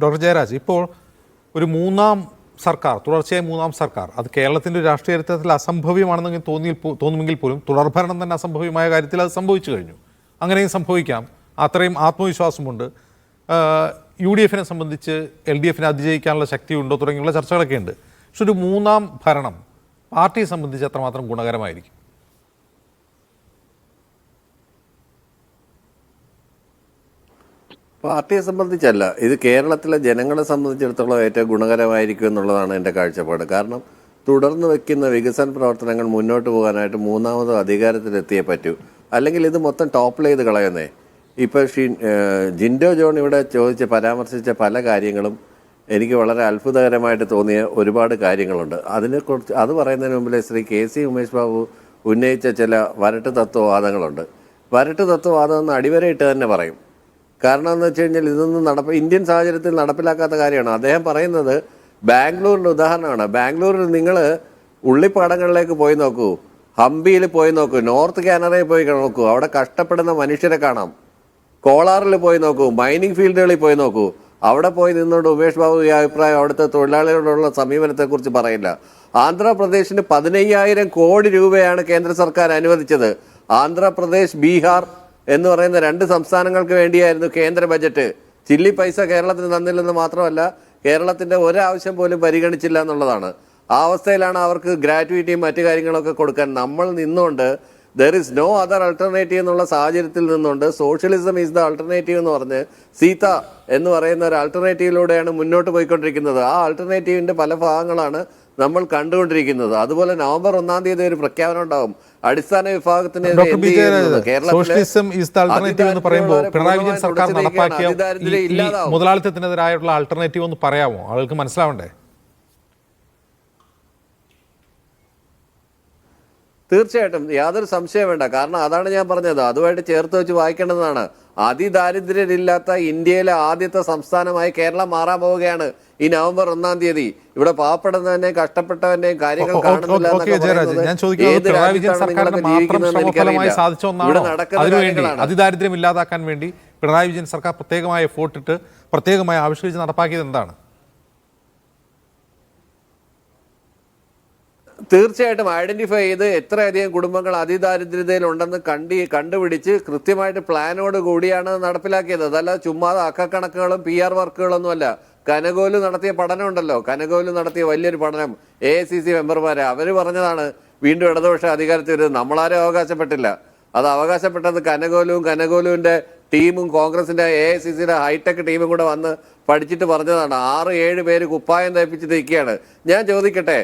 Doctor Jayaraj, ഇപ്പോൾ ഒരു മൂന്നാം സർക്കാർ, തുടർച്ചയായ മൂന്നാം സർക്കാർ, അത് കേരളത്തിൻ്റെ രാഷ്ട്രീയ ചരിത്രത്തിൽ അസംഭവ്യമാണെന്ന് തോന്നുമെങ്കിൽ പോലും തുടർഭരണം തന്നെ അസംഭവ്യമായ കാര്യത്തിൽ അത് സംഭവിച്ചു കഴിഞ്ഞു. അങ്ങനെയും സംഭവിക്കാം, അത്രയും ആത്മവിശ്വാസമുണ്ട്. UDF സംബന്ധിച്ച് LDF അതിജയിക്കാനുള്ള ശക്തിയുണ്ടോ തുടങ്ങിയുള്ള ചർച്ചകളൊക്കെ ഉണ്ട്. പക്ഷെ ഒരു മൂന്നാം ഭരണം പാർട്ടിയെ സംബന്ധിച്ച് അത്രമാത്രം ഗുണകരമായിരിക്കും? പാർട്ടിയെ സംബന്ധിച്ചല്ല, ഇത് കേരളത്തിലെ ജനങ്ങളെ സംബന്ധിച്ചിടത്തോളം ഏറ്റവും ഗുണകരമായിരിക്കും എന്നുള്ളതാണ് എൻ്റെ കാഴ്ചപ്പാട്. കാരണം തുടർന്ന് വയ്ക്കുന്ന വികസന പ്രവർത്തനങ്ങൾ മുന്നോട്ട് പോകാനായിട്ട് മൂന്നാമത് അധികാരത്തിലെത്തിയേ പറ്റൂ. അല്ലെങ്കിൽ ഇത് മൊത്തം ടോപ്പിൽ ചെയ്ത് കളയുന്നേ. ഇപ്പോൾ ജിൻഡോ ജോൺ ഇവിടെ പരാമർശിച്ച പല കാര്യങ്ങളും എനിക്ക് വളരെ അത്ഭുതകരമായിട്ട് തോന്നിയ ഒരുപാട് കാര്യങ്ങളുണ്ട്. അതിനെക്കുറിച്ച് അത് പറയുന്നതിന് മുമ്പിൽ ശ്രീ KC ഉമേഷ് ബാബു ഉന്നയിച്ച ചില വരട്ട് തത്വവാദങ്ങളുണ്ട്. വരട്ട് തത്വവാദം എന്ന് അടിവരയിട്ട് തന്നെ പറയും. കാരണം എന്ന് വെച്ച് കഴിഞ്ഞാൽ ഇതൊന്നും ഇന്ത്യൻ സാഹചര്യത്തിൽ നടപ്പിലാക്കാത്ത കാര്യമാണ്. അദ്ദേഹം പറയുന്നത് ബാംഗ്ലൂരിൻ്റെ ഉദാഹരണമാണ്. ബാംഗ്ലൂരിൽ നിങ്ങൾ ഉള്ളിപ്പാടങ്ങളിലേക്ക് പോയി നോക്കൂ, ഹംപിയിൽ പോയി നോക്കൂ, നോർത്ത് കാനറയിൽ പോയി നോക്കൂ, അവിടെ കഷ്ടപ്പെടുന്ന മനുഷ്യരെ കാണാം. കോളാറിൽ പോയി നോക്കൂ, മൈനിങ് ഫീൽഡുകളിൽ പോയി നോക്കൂ. അവിടെ പോയി നിന്നുകൊണ്ട് ഉമേഷ് ബാബു ഈ അഭിപ്രായം അവിടുത്തെ തൊഴിലാളികളോടുള്ള സമീപനത്തെക്കുറിച്ച് പറയില്ല. ആന്ധ്രാപ്രദേശിന് 15,000 കോടി രൂപയാണ് കേന്ദ്ര സർക്കാർ അനുവദിച്ചത്. ആന്ധ്രാപ്രദേശ്, ബീഹാർ എന്ന് പറയുന്ന 2 സംസ്ഥാനങ്ങൾക്ക് വേണ്ടിയായിരുന്നു കേന്ദ്ര ബജറ്റ്. ചില്ലി പൈസ കേരളത്തിന് തന്നില്ലെന്ന് മാത്രമല്ല, കേരളത്തിൻ്റെ ഒരാവശ്യം പോലും പരിഗണിച്ചില്ല എന്നുള്ളതാണ്. ആ അവസ്ഥയിലാണ് അവർക്ക് ഗ്രാറ്റുവിറ്റിയും മറ്റു കാര്യങ്ങളൊക്കെ കൊടുക്കാൻ നമ്മൾ നിന്നുകൊണ്ട് there is no other alternative എന്നുള്ള സാഹചര്യത്തിൽ നിന്നുകൊണ്ട് സോഷ്യലിസം ഈസ് ദ അൾട്ടർനേറ്റീവ് എന്ന് പറഞ്ഞ് സീത എന്ന് പറയുന്ന ഒരു അൾട്ടർനേറ്റീവിലൂടെയാണ് മുന്നോട്ട് പോയിക്കൊണ്ടിരിക്കുന്നത്. ആ അൾട്ടർനേറ്റീവിൻ്റെ പല ഭാഗങ്ങളാണ് നമ്മൾ കണ്ടുകൊണ്ടിരിക്കുന്നത്. അതുപോലെ നവംബർ 1-ാം തീയതി ഒരു പ്രഖ്യാപനം ഉണ്ടാവും. അടിസ്ഥാന വിഭാഗത്തിന് മുതലാളിത്തത്തിനെതിരായുള്ള ആൾട്ടർനേറ്റീവ് ഒന്ന് പറയാമോ? ആളുകൾക്ക് മനസ്സിലാവണ്ടേ? തീർച്ചയായിട്ടും യാതൊരു സംശയം വേണ്ട. കാരണം അതാണ് ഞാൻ പറഞ്ഞത്, അതുമായിട്ട് ചേർത്ത് വെച്ച് വായിക്കേണ്ടതാണ്. അതിദാരിദ്ര്യരില്ലാത്ത ഇന്ത്യയിലെ ആദ്യത്തെ സംസ്ഥാനമായി കേരളം മാറാൻ പോവുകയാണ് ഈ നവംബർ 1-ാം തീയതി. ഇവിടെ പാവപ്പെടുന്നതിന്റെയും കഷ്ടപ്പെട്ടവന്റെയും കാര്യങ്ങൾ കാണുന്നില്ല. അതിദാരിദ്ര്യം ഇല്ലാതാക്കാൻ വേണ്ടി പിണറായി വിജയൻ സർക്കാർ പ്രത്യേകമായ എഫോർട്ട് ഇട്ട് പ്രത്യേകമായി ആവിഷ്കരിച്ച് നടപ്പാക്കിയത് എന്താണ്? തീർച്ചയായിട്ടും ഐഡന്റിഫൈ ചെയ്ത് എത്രയധികം കുടുംബങ്ങൾ അതിദാരിദ്ര്യതയിലുണ്ടെന്ന് കണ്ടുപിടിച്ച് കൃത്യമായിട്ട് പ്ലാനോട് കൂടിയാണ് നടപ്പിലാക്കിയത്. അതല്ല ചുമ്മാതെ അക്കക്കണക്കുകളും PR വർക്കുകളൊന്നുമല്ല. കനകോലു നടത്തിയ പഠനം ഉണ്ടല്ലോ, കനകോലു നടത്തിയ വലിയൊരു പഠനം AICC മെമ്പർമാരെ അവർ പറഞ്ഞതാണ് വീണ്ടും ഇടതുപക്ഷ അധികാരത്തിൽ വരുന്നത്. നമ്മളാരും അവകാശപ്പെട്ടില്ല. അത് അവകാശപ്പെട്ടത് കനകോലുവിൻ്റെ ടീമും കോൺഗ്രസിൻ്റെ AICCയുടെ ഹൈടെക് ടീമും കൂടെ വന്ന് പഠിച്ചിട്ട് പറഞ്ഞതാണ്. 6-7 പേര് കുപ്പായം തയ്പ്പിച്ച് നിൽക്കുകയാണ്. ഞാൻ ചോദിക്കട്ടെ,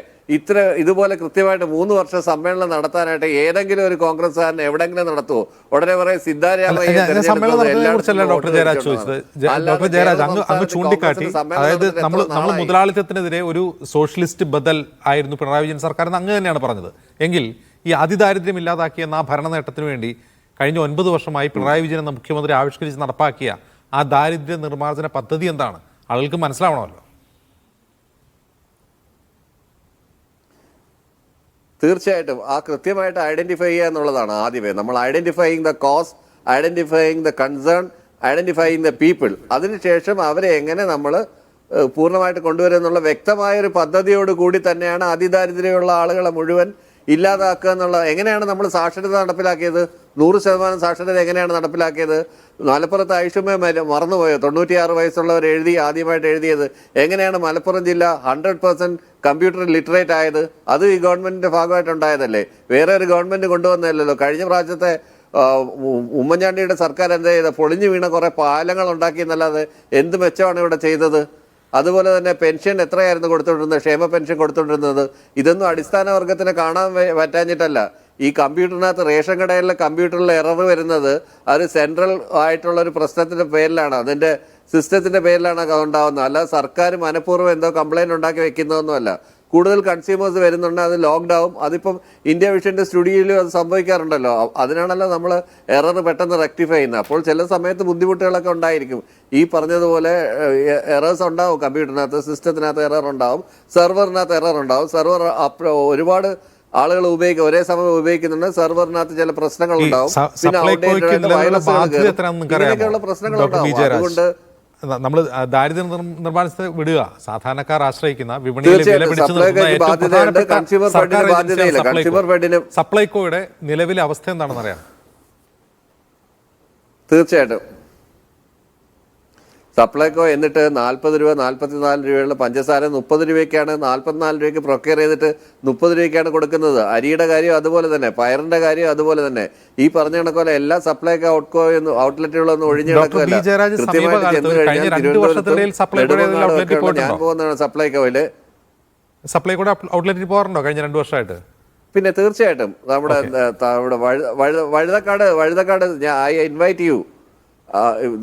ഇതുപോലെ കൃത്യമായിട്ട് 3 വർഷം സമ്മേളനം നടത്താനായിട്ട് ഏതെങ്കിലും ഒരു കോൺഗ്രസ്സുകാരൻ എവിടെങ്കിലും നടത്തുമോ? ഉടനെ പറയും സിദ്ധാരാമയ്യ ചൂണ്ടിക്കാട്ടി, അതായത് നമ്മൾ മുതലാളിത്തത്തിനെതിരെ ഒരു സോഷ്യലിസ്റ്റ് ബദൽ ആയിരുന്നു പിണറായി വിജയൻ സർക്കാർ എന്ന് അങ്ങ് തന്നെയാണ് പറഞ്ഞത്. എങ്കിൽ ഈ അതിദാരിദ്ര്യം ഇല്ലാതാക്കിയ ആ ഭരണ നേട്ടത്തിന് വേണ്ടി കഴിഞ്ഞ 9 വർഷമായി പിണറായി വിജയൻ എന്ന മുഖ്യമന്ത്രി ആവിഷ്കരിച്ച് നടപ്പാക്കിയ ആ ദാരിദ്ര്യ നിർമ്മാർജ്ജന പദ്ധതി എന്താണ്? ആളുകൾക്ക് മനസ്സിലാവണമല്ലോ. തീർച്ചയായിട്ടും ആ കൃത്യമായിട്ട് ഐഡന്റിഫൈ ചെയ്യുക എന്നുള്ളതാണ് ആദ്യമേ. നമ്മൾ identifying the cause, identifying the concern, identifying the people. അതിനുശേഷം അവരെ എങ്ങനെ നമ്മൾ പൂർണ്ണമായിട്ട് കൊണ്ടുവരുക എന്നുള്ള വ്യക്തമായൊരു പദ്ധതിയോട് കൂടി തന്നെയാണ് അതിദാരിദ്ര്യമുള്ള ആളുകളെ മുഴുവൻ ഇല്ലാതാക്കുക എന്നുള്ള. എങ്ങനെയാണ് നമ്മൾ സാക്ഷരത നടപ്പിലാക്കിയത്? 100% സാക്ഷരത എങ്ങനെയാണ് നടപ്പിലാക്കിയത്? മലപ്പുറത്ത് ഐഷുമേ മറന്നുപോയോ? 96 വയസ്സുള്ളവർ ആദ്യമായിട്ട് എഴുതിയത് എങ്ങനെയാണ് മലപ്പുറം ജില്ല 100% കമ്പ്യൂട്ടർ ലിറ്ററേറ്റ് ആയത്? അത് ഈ ഗവൺമെന്റിന്റെ ഭാഗമായിട്ടുണ്ടായതല്ലേ, വേറെ ഒരു ഗവൺമെന്റ് കൊണ്ടുവന്നതല്ലോ. കഴിഞ്ഞ പ്രാവശ്യത്തെ ഉമ്മൻചാണ്ടിയുടെ സർക്കാർ എന്താ ചെയ്തത്? പൊളിഞ്ഞു വീണ കുറെ പാലങ്ങൾ ഉണ്ടാക്കി എന്നല്ലാതെ എന്ത് മെച്ചമാണ് ഇവിടെ ചെയ്തത്? അതുപോലെ തന്നെ പെൻഷൻ എത്രയായിരുന്നു കൊടുത്തുകൊണ്ടിരുന്നത്? ക്ഷേമ പെൻഷൻ കൊടുത്തുകൊണ്ടിരുന്നത്? ഇതൊന്നും അടിസ്ഥാന വർഗത്തിന് കാണാൻ പറ്റാഞ്ഞിട്ടല്ല. ഈ കമ്പ്യൂട്ടറിനകത്ത് റേഷൻ കടയിലെ കമ്പ്യൂട്ടറിൽ എറർ വരുന്നത് അത് സെൻട്രൽ ആയിട്ടുള്ള ഒരു പ്രശ്നത്തിൻ്റെ പേരിലാണ്, അതിൻ്റെ സിസ്റ്റത്തിൻ്റെ പേരിലാണ് അത് ഉണ്ടാകുന്നത്. അല്ലാതെ സർക്കാർ മനഃപൂർവ്വം എന്തോ കംപ്ലൈൻറ്റ് ഉണ്ടാക്കി വെക്കുന്നതൊന്നുമല്ല. കൂടുതൽ കൺസ്യൂമേഴ്സ് വരുന്നുണ്ട്, അത് ലോക്ക്ഡ് ആവും. അതിപ്പം ഇന്ത്യ വിഷൻ്റെ സ്റ്റുഡിയോയിലും അത് സംഭവിക്കാറുണ്ടല്ലോ. അതിനാണല്ലോ നമ്മൾ എറർ പെട്ടെന്ന് റെക്ടിഫൈ ചെയ്യുന്നത്. അപ്പോൾ ചില സമയത്ത് ബുദ്ധിമുട്ടുകളൊക്കെ ഉണ്ടായിരിക്കും. ഈ പറഞ്ഞതുപോലെ എറേഴ്സ് ഉണ്ടാവും, കമ്പ്യൂട്ടറിനകത്ത് സിസ്റ്റത്തിനകത്ത് എറർ ഉണ്ടാവും, സെർവറിനകത്ത് എറർ ഉണ്ടാവും. സെർവർ ഒരുപാട് ആളുകൾ ഒരേ സമയം ഉപയോഗിക്കുന്നുണ്ട്. സെർവറിനകത്ത് ചില പ്രശ്നങ്ങൾ ഉണ്ടാവും, പിന്നെ ഔട്ട്ഡേറ്റഡ് വൈറസുകൾ, ഇങ്ങനെയൊക്കെയുള്ള പ്രശ്നങ്ങൾ ഉണ്ടാവും. അതുകൊണ്ട് നമ്മൾ ദാരിദ്ര്യ നിർമ്മാണത്തെ വിടുക, സാധാരണക്കാർ ആശ്രയിക്കുന്ന വിപണിയിൽ വില തീർച്ചയായിട്ടും പിടിച്ചു നിർത്തുന്ന സപ്ലൈകോയ്ക്ക് ഏറ്റവും ബാധ്യതയുണ്ട്, പ്രധാനപ്പെട്ട കൺസ്യൂമർ സർക്കാർ ഫെഡിന് ബാധ്യതയില്ല. ഏജൻസിയാണ് കൺസ്യൂമർ ഫെഡിന് സപ്ലൈകോയുടെ നിലവിലെ അവസ്ഥ എന്താണെന്ന് അറിയാം? തീർച്ചയായിട്ടും സപ്ലൈകോ എന്നിട്ട് 40 രൂപ 44 രൂപയുള്ള പഞ്ചസാര 30 രൂപയ്ക്കാണ്, 44 രൂപയ്ക്ക് പ്രൊക്യൂർ ചെയ്തിട്ട് 30 രൂപയ്ക്കാണ് കൊടുക്കുന്നത്. അരിയുടെ കാര്യം അതുപോലെ തന്നെ, പയറിന്റെ കാര്യം അതുപോലെ തന്നെ. ഈ പറഞ്ഞ കണക്കോലെ എല്ലാ സപ്ലൈകോ ഔട്ട്ലെറ്റുകളൊന്നും ഒഴിഞ്ഞു കിടക്കുകയല്ല. കൃത്യമായിട്ട് ചെന്ന് കഴിഞ്ഞാൽ ഞാൻ പോകുന്നതാണ് സപ്ലൈകോയില്. സപ്ലൈകോയുടെ ഔട്ട്ലെറ്റിൽ പോകാറുണ്ടോ കഴിഞ്ഞ 2 വർഷമായിട്ട്? പിന്നെ തീർച്ചയായിട്ടും നമ്മുടെ വഴുതക്കാട് ഐ ഇൻവൈറ്റ് യു,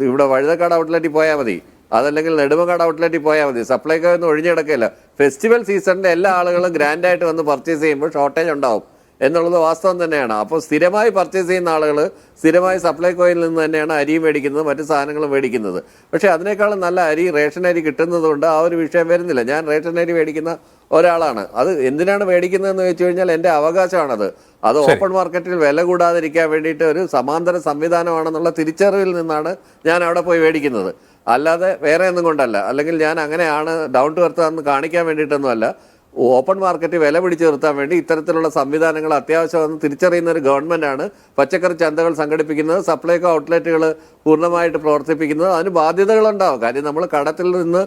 ഇവിടെ വഴുതക്കാട് ഔട്ട്ലെറ്റിൽ പോയാൽ മതി, അതല്ലെങ്കിൽ നെടുമങ്ങാട് ഔട്ട്ലെറ്റിൽ പോയാൽ മതി. സപ്ലൈകോ ഒന്നും ഒഴിഞ്ഞു കിടക്കില്ല. ഫെസ്റ്റിവൽ സീസണിൽ എല്ലാ ആളുകളും ഗ്രാൻഡായിട്ട് വന്ന് പർച്ചേസ് ചെയ്യുമ്പോൾ ഷോർട്ടേജ് ഉണ്ടാവും എന്നുള്ളത് വാസ്തവം തന്നെയാണ്. അപ്പോൾ സ്ഥിരമായി പർച്ചേസ് ചെയ്യുന്ന ആളുകൾ സ്ഥിരമായി സപ്ലൈകോയിൽ നിന്ന് തന്നെയാണ് അരിയും മേടിക്കുന്നത്, മറ്റു സാധനങ്ങളും മേടിക്കുന്നത്. പക്ഷേ അതിനേക്കാളും നല്ല റേഷൻ അരി കിട്ടുന്നതുകൊണ്ട് ആ ഒരു വിഷയം വരുന്നില്ല. ഞാൻ റേഷൻ അരി മേടിക്കുന്ന ഒരാളാണ്. അത് എന്തിനാണ് മേടിക്കുന്നതെന്ന് വെച്ച് കഴിഞ്ഞാൽ എൻ്റെ അവകാശമാണത്. അത് ഓപ്പൺ മാർക്കറ്റിൽ വില കൂടാതിരിക്കാൻ വേണ്ടിയിട്ട് ഒരു സമാന്തര സംവിധാനമാണെന്നുള്ള തിരിച്ചറിവിൽ നിന്നാണ് ഞാൻ അവിടെ പോയി മേടിക്കുന്നത്. അല്ലാതെ വേറെ ഒന്നും കൊണ്ടല്ല, അല്ലെങ്കിൽ ഞാൻ അങ്ങനെയാണ് ഡൗൺ ടു എർത്ത് എന്ന് കാണിക്കാൻ വേണ്ടിയിട്ടൊന്നുമല്ല. ഓപ്പൺ മാർക്കറ്റ് വില പിടിച്ചു നിർത്താൻ വേണ്ടി ഇത്തരത്തിലുള്ള സംവിധാനങ്ങൾ അത്യാവശ്യമെന്ന് തിരിച്ചറിയുന്ന ഒരു ഗവൺമെൻറ്റാണ് പച്ചക്കറി ചന്തകൾ സംഘടിപ്പിക്കുന്നത്, സപ്ലൈകോ ഔട്ട്ലെറ്റുകൾ പൂർണ്ണമായിട്ട് പ്രവർത്തിപ്പിക്കുന്നത്. അതിന് ബാധ്യതകളുണ്ടാവും. കാര്യം നമ്മൾ കടത്തിൽ നിന്ന്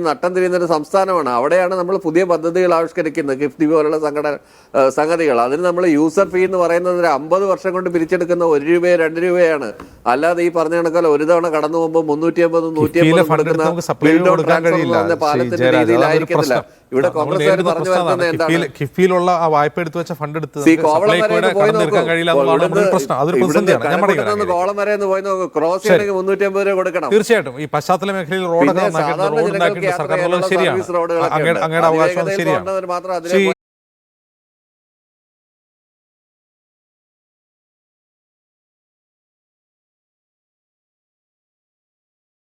നട്ടം തിരിയുന്ന ഒരു സംസ്ഥാനമാണ്. അവിടെയാണ് നമ്മൾ പുതിയ പദ്ധതികൾ ആവിഷ്കരിക്കുന്നത്, കിഫ്ബി പോലുള്ള സംഗതികൾ. അതിന് നമ്മൾ യൂസർ ഫീ എന്ന് പറയുന്നത് ഒരു 50 വർഷം കൊണ്ട് പിരിച്ചെടുക്കുന്ന 1 രൂപയോ 2 രൂപയാണ്. അല്ലാതെ ഈ പറഞ്ഞ കണക്കല്ല ഒരു തവണ കടന്നു പോകുമ്പോൾ 350 150 കൊടുക്കുന്ന പാലത്തിന്റെ രീതിയിലായിരിക്കത്തില്ല. ഇവിടെ കോൺഗ്രസ്സുകാർ പറഞ്ഞു വരുന്നത് എന്താണ്? കിഫ്ബിയിലുള്ള ആ വായ്പ എടുത്തു വെച്ച ഫണ്ട് എടുത്ത് കോളം വരെ പോയി നോക്കും. ക്രോസ് ചെയ്യണമെങ്കിൽ 350 രൂപ കൊടുക്കണം. തീർച്ചയായിട്ടും ഈ പശ്ചാത്തല മേഖലയിൽ റോഡൊക്കെ സർക്കാർ, ശരിയാണ്, അങ്ങയുടെ അവകാശം ശരിയാണ്.